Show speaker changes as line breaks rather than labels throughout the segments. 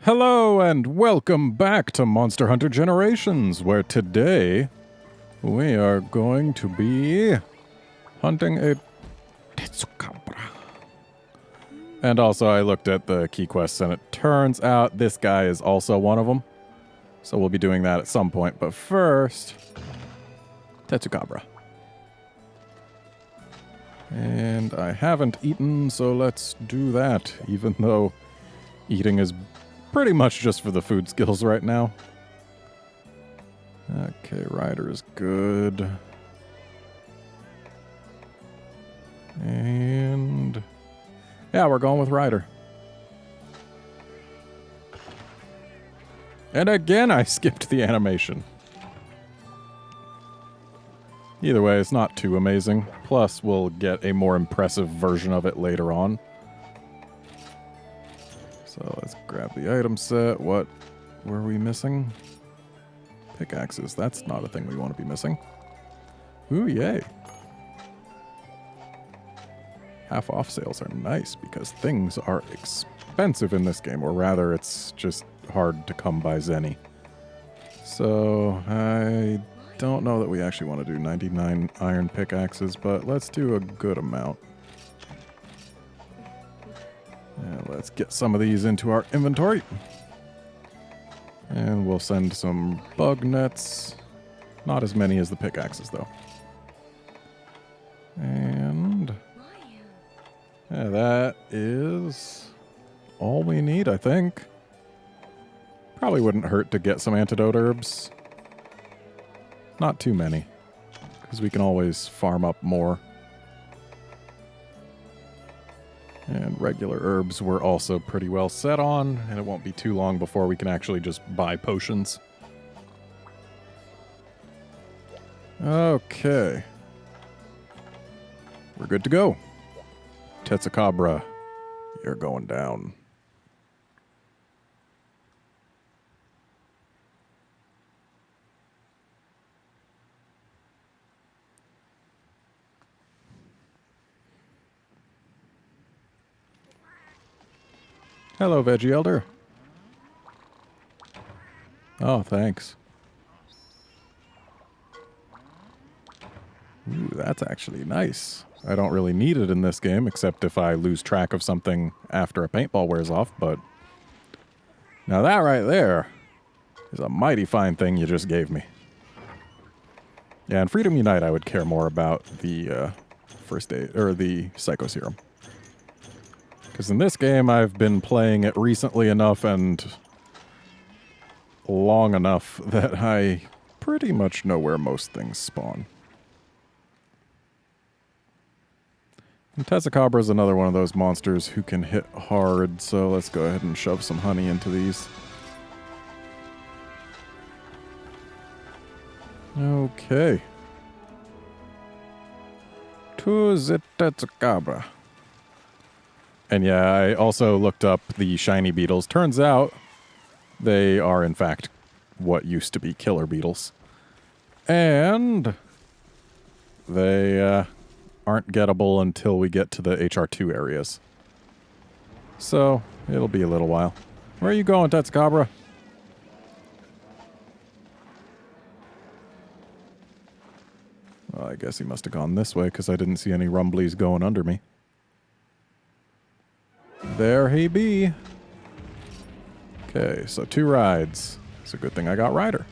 Hello and welcome back to Monster Hunter Generations, where today we are going to be hunting a Tetsukabra. And also I looked at the key quests and it turns out this guy is also one of them. So we'll be doing that at some point, but first, Tetsukabra. And I haven't eaten, so let's do that, even though eating is pretty much just for the food skills right now. Okay, Rider is good. And yeah, we're going with Rider. And again, I skipped the animation. Either way, it's not too amazing. Plus, we'll get a more impressive version of it later on. So let's grab the item set. What were we missing? Pickaxes. That's not a thing we want to be missing. Ooh, yay. Half off sales are nice because things are expensive in this game, or rather it's just hard to come by Zenny. So I don't know that we actually want to do 99 iron pickaxes, but let's do a good amount. And let's get some of these into our inventory. And we'll send some bug nets. Not as many as the pickaxes, though. And yeah, that is all we need, I think. Probably wouldn't hurt to get some antidote herbs. Not too many, because we can always farm up more. And regular herbs we're also pretty well set on, and it won't be too long before we can actually just buy potions. Okay. We're good to go. Tetsukabra, you're going down. Hello, Veggie Elder. Oh, thanks. Ooh, that's actually nice. I don't really need it in this game, except if I lose track of something after a paintball wears off, but now that right there is a mighty fine thing you just gave me. Yeah, in Freedom Unite, I would care more about the first aid, or the Psycho Serum. Because in this game, I've been playing it recently enough and long enough that I pretty much know where most things spawn. And Tetsukabra is another one of those monsters who can hit hard, so let's go ahead and shove some honey into these. Okay. To the Tetsukabra. And yeah, I also looked up the shiny beetles. Turns out they are, in fact, what used to be killer beetles. And they aren't gettable until we get to the HR2 areas. So it'll be a little while. Where are you going, Tetsukabra? Well, I guess he must have gone this way because I didn't see any rumblies going under me. There he be. Okay, so 2 rides. It's a good thing I got Rider.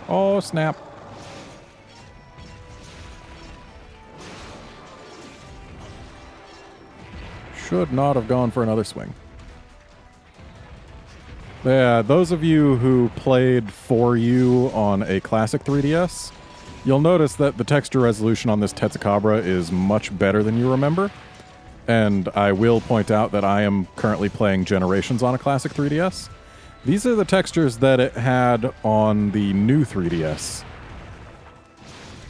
Oh, snap. Should not have gone for another swing. Yeah, those of you who played For You on a classic 3DS, you'll notice that the texture resolution on this Tetsukabra is much better than you remember. And I will point out that I am currently playing Generations on a classic 3DS. These are the textures that it had on the new 3DS.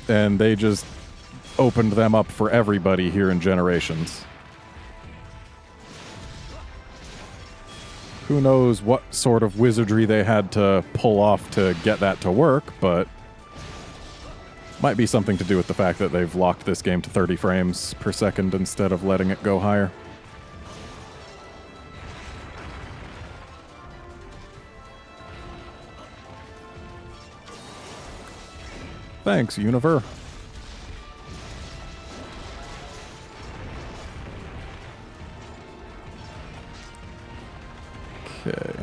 And they just opened them up for everybody here in Generations. Who knows what sort of wizardry they had to pull off to get that to work, but might be something to do with the fact that they've locked this game to 30 frames per second instead of letting it go higher. Thanks, Univer. Okay.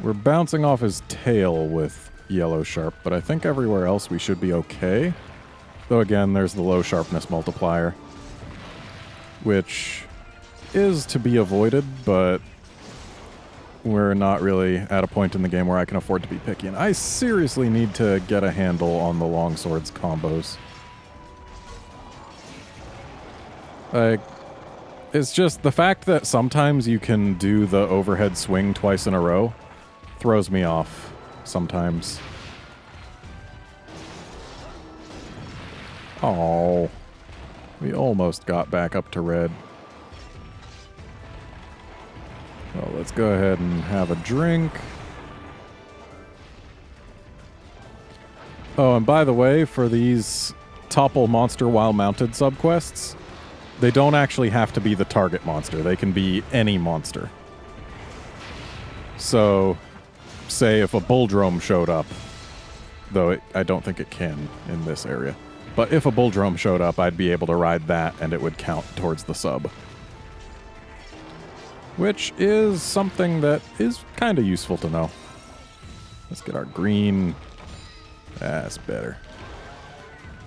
We're bouncing off his tail with yellow sharp, but I think everywhere else we should be okay. Though again, there's the low sharpness multiplier, which is to be avoided, but we're not really at a point in the game where I can afford to be picky. And I seriously need to get a handle on the longswords combos. Like, it's just the fact that sometimes you can do the overhead swing twice in a row throws me off sometimes. Oh, we almost got back up to red. Well, let's go ahead and have a drink. Oh, and by the way, for these topple monster while mounted subquests, they don't actually have to be the target monster. They can be any monster. So, say if a bulldrome showed up, though I don't think it can in this area, but if a bulldrome showed up, I'd be able to ride that and it would count towards the sub. Which is something that is kind of useful to know. Let's get our green. That's better.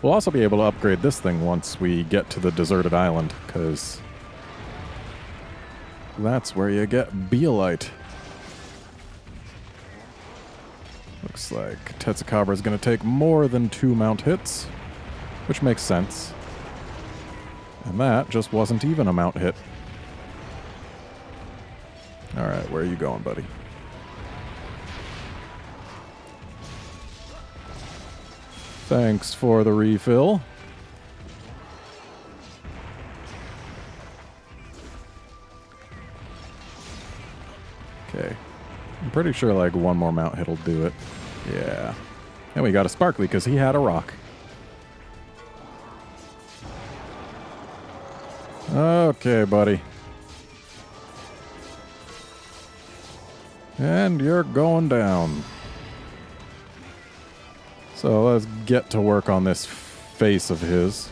We'll also be able to upgrade this thing once we get to the deserted island, because that's where you get Beolite. Looks like Tetsukabra is going to take more than 2 mount hits, which makes sense. And that just wasn't even a mount hit. Alright, where are you going, buddy? Thanks for the refill. Okay. I'm pretty sure like one more mount hit'll do it. Yeah. And we got a sparkly because he had a rock. Okay, buddy. And you're going down. So let's get to work on this face of his.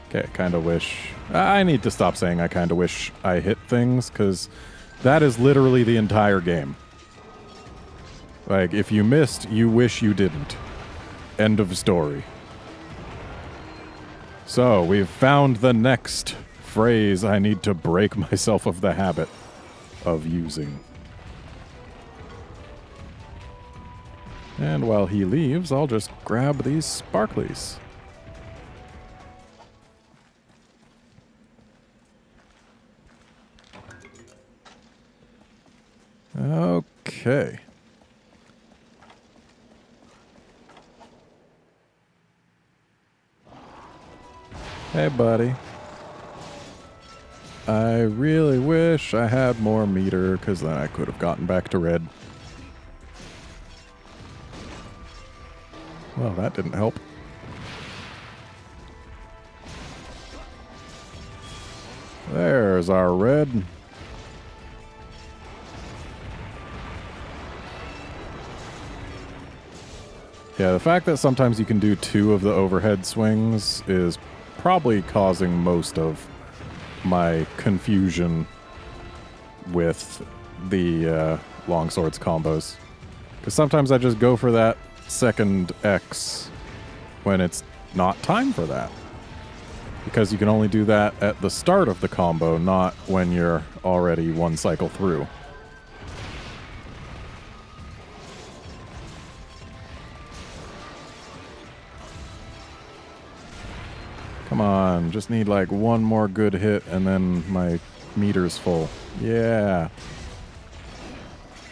Okay, kinda wish... I need to stop saying I kinda wish I hit things, because that is literally the entire game. Like, if you missed, you wish you didn't. End of story. So, we've found the next phrase I need to break myself of the habit of using. And while he leaves, I'll just grab these sparklies. Okay. Hey, buddy. I really wish I had more meter, because then I could have gotten back to red. Well, that didn't help. There's our red. Yeah, the fact that sometimes you can do 2 of the overhead swings is probably causing most of my confusion with the longswords combos. Because sometimes I just go for that second X when it's not time for that. Because you can only do that at the start of the combo, not when you're already 1 cycle through. Come on, just need like 1 more good hit and then my meter's full. Yeah.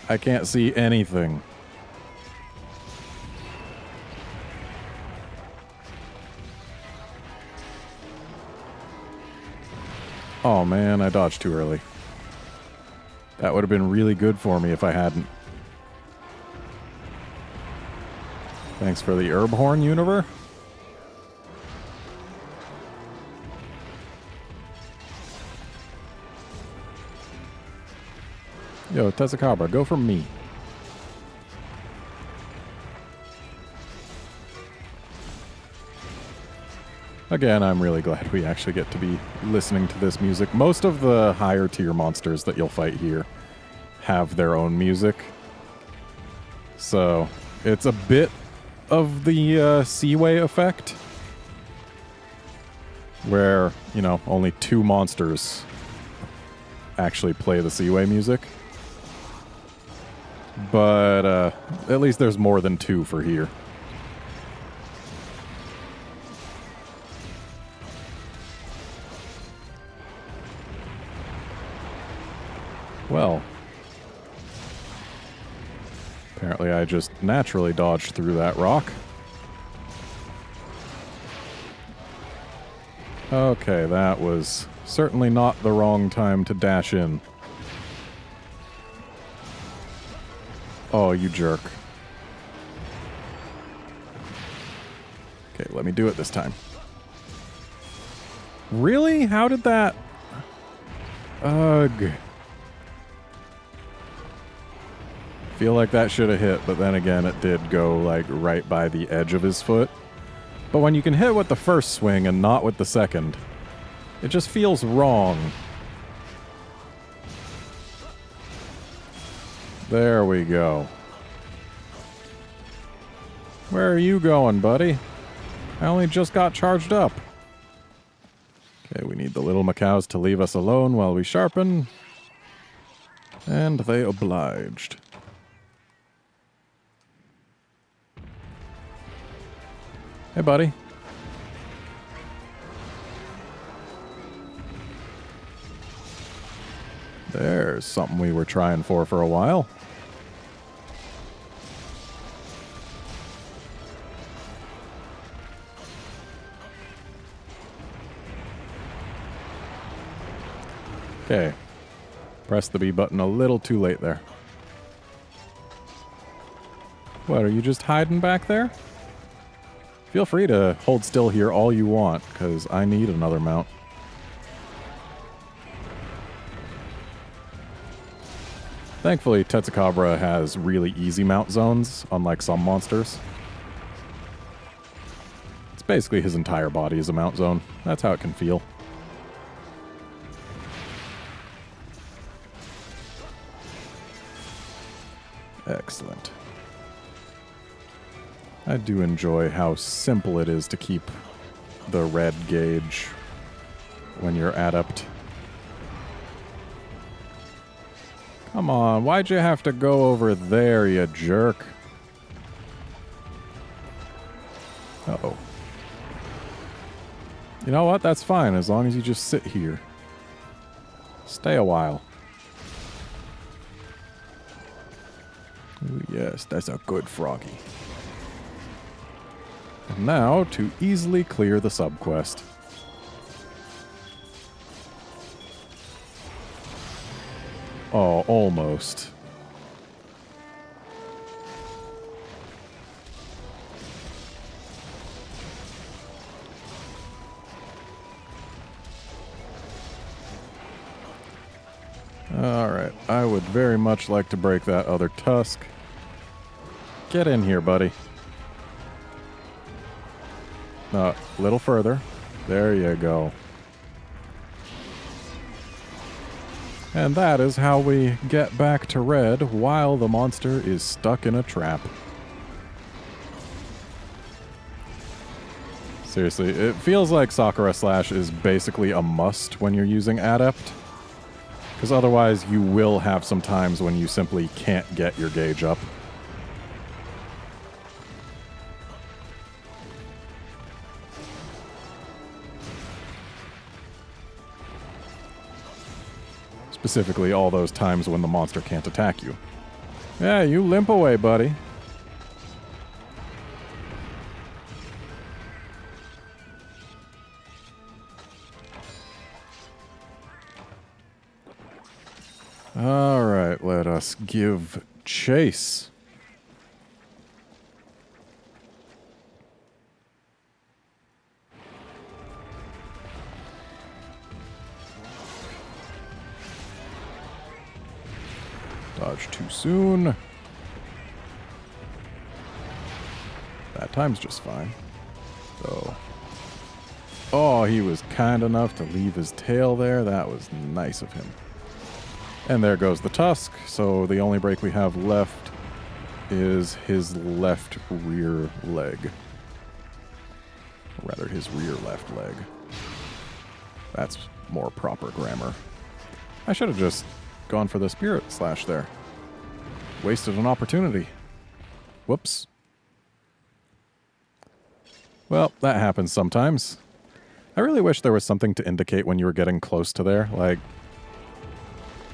I can't see anything. Oh man, I dodged too early. That would have been really good for me if I hadn't. Thanks for the herb horn, Univer. Yo, Tezzacabra, go for me. Again, I'm really glad we actually get to be listening to this music. Most of the higher tier monsters that you'll fight here have their own music. So, it's a bit of the Seaway effect, where, you know, only 2 monsters actually play the Seaway music. But at least there's more than 2 for here. Well, apparently I just naturally dodged through that rock. Okay, that was certainly not the wrong time to dash in. Oh, you jerk. Okay, let me do it this time. Really? How did that... Ugh. Feel like that should have hit, but then again, it did go, like, right by the edge of his foot. But when you can hit with the first swing and not with the second, it just feels wrong. There we go. Where are you going, buddy? I only just got charged up. Okay, we need the little macaws to leave us alone while we sharpen. And they obliged. Hey, buddy. There's something we were trying for a while. Okay. Press the B button a little too late there. What, are you just hiding back there? Feel free to hold still here all you want, because I need another mount. Thankfully, Tezzacabra has really easy mount zones, unlike some monsters. It's basically his entire body is a mount zone. That's how it can feel. Excellent. I do enjoy how simple it is to keep the red gauge when you're adept. Come on, why'd you have to go over there, you jerk? Uh-oh. You know what? That's fine, as long as you just sit here. Stay a while. Ooh, yes, that's a good froggy. And now, to easily clear the subquest. Oh, almost. Alright, I would very much like to break that other tusk. Get in here, buddy. A little further. There you go. And that is how we get back to red while the monster is stuck in a trap. Seriously, it feels like Sakura Slash is basically a must when you're using Adept. Because otherwise you will have some times when you simply can't get your gauge up. Specifically, all those times when the monster can't attack you. Yeah, you limp away, buddy. Alright, let us give chase. charge too soon. That time's just fine. So, oh, he was kind enough to leave his tail there. That was nice of him. And there goes the tusk. So the only break we have left is his left rear leg. Or rather, his rear left leg. That's more proper grammar. I should have just gone for the spirit slash there. Wasted an opportunity. Whoops. Well, that happens sometimes. I really wish there was something to indicate when you were getting close to there. Like,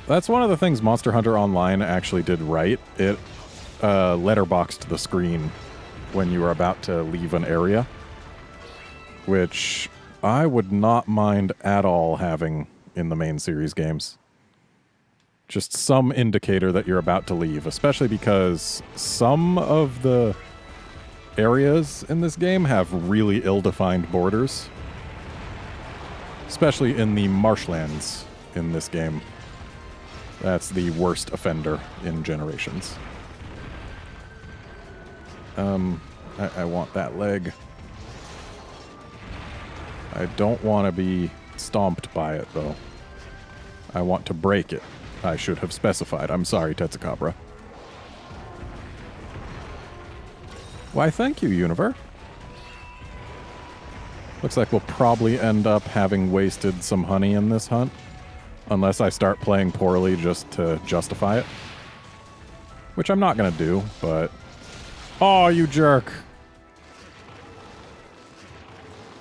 that's one of the things Monster Hunter Online actually did right. It letterboxed the screen when you were about to leave an area, which I would not mind at all having in the main series games. Just some indicator that you're about to leave, especially because some of the areas in this game have really ill-defined borders. Especially in the marshlands in this game. That's the worst offender in Generations. I want that leg. I don't want to be stomped by it, though. I want to break it. I should have specified. I'm sorry, Tetsukabra. Why, thank you, Univer. Looks like we'll probably end up having wasted some honey in this hunt. Unless I start playing poorly just to justify it. Which I'm not going to do, but... Oh, you jerk!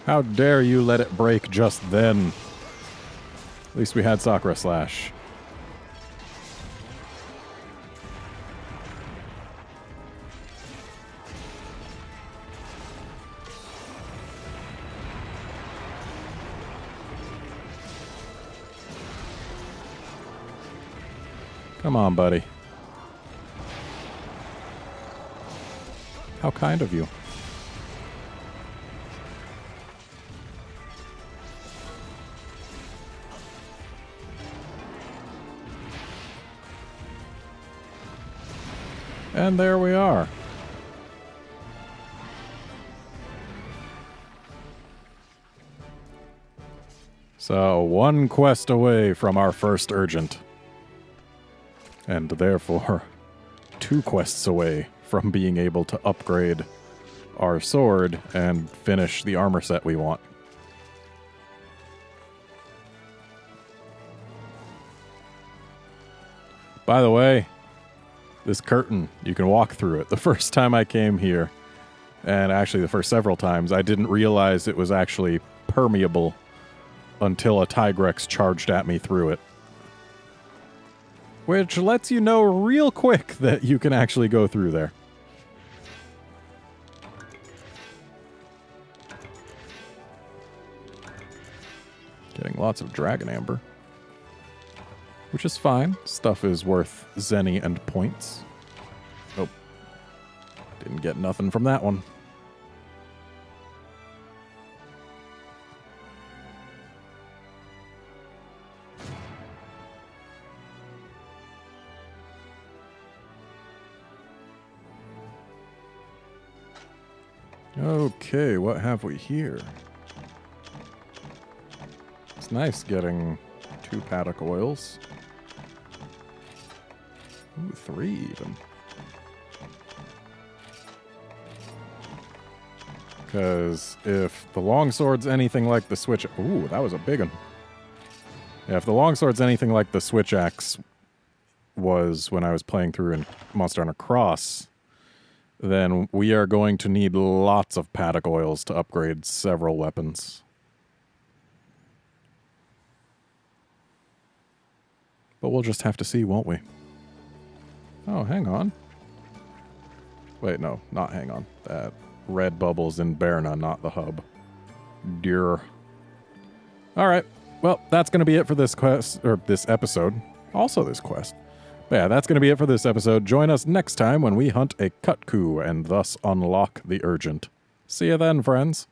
How dare you let it break just then? At least we had Sakura Slash. Come on, buddy. How kind of you. And there we are. So, one quest away from our first urgent. And therefore, 2 quests away from being able to upgrade our sword and finish the armor set we want. By the way, this curtain, you can walk through it. The first time I came here, and actually the first several times, I didn't realize it was actually permeable until a Tigrex charged at me through it. Which lets you know real quick that you can actually go through there. Getting lots of Dragon Amber. Which is fine. Stuff is worth Zenny and points. Nope. Didn't get nothing from that one. Okay, what have we here? It's nice getting 2 paddock oils. Ooh, 3 even. Because if the longsword's anything like the switch... Ooh, that was a big one. Yeah, if the longsword's anything like the switch axe was when I was playing through in Monster Hunter Cross, then we are going to need lots of paddock oils to upgrade several weapons. But we'll just have to see, won't we? Oh, hang on. Wait, no, not hang on. That red bubble's in Berna, not the hub. Dear. Alright, well, that's going to be it for this quest, or this episode. Also this quest. But yeah, that's going to be it for this episode. Join us next time when we hunt a Kutku and thus unlock the Urgent. See you then, friends.